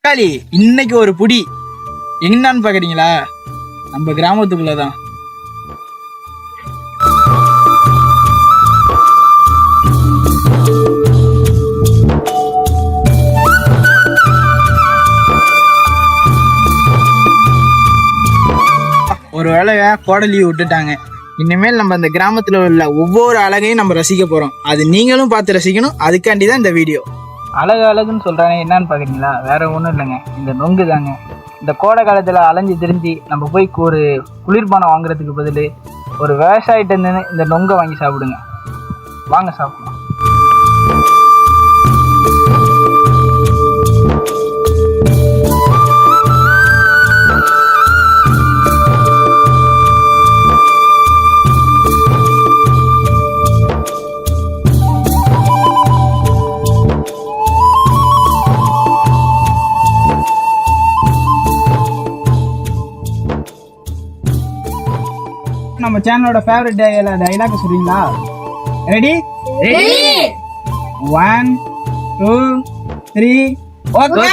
தக்காளி இன்னைக்கு ஒரு புடி எங்கன்னு பாக்குறீங்களா? நம்ம கிராமத்துக்குள்ளதான். ஒரு வேலையை கோடை லீவ் விட்டுட்டாங்க. இனிமேல் நம்ம அந்த கிராமத்துல உள்ள ஒவ்வொரு அழகையும் நம்ம ரசிக்க போறோம். அது நீங்களும் பார்த்து ரசிக்கணும். அதுக்காண்டி தான் இந்த வீடியோ. அழகு அழகுன்னு சொல்றாங்க, என்னன்னு பாக்குறீங்களா? வேற ஒன்றும் இல்லைங்க, இந்த நொங்கு தாங்க. இந்த கோடை காலத்துல அலைஞ்சு திரிஞ்சு நம்ம போய் ஒரு குளிர்பானம் வாங்குறதுக்கு பதில் ஒரு விவசாயிட்ட இருந்து இந்த நொங்கை வாங்கி சாப்பிடுங்க. வாங்க சாப்பிடலாம். நம்ம சேனலோட ஃபேவரட் டைலாக் சொல்றீங்களா? ரெடி? 1 2 3 ஓகே.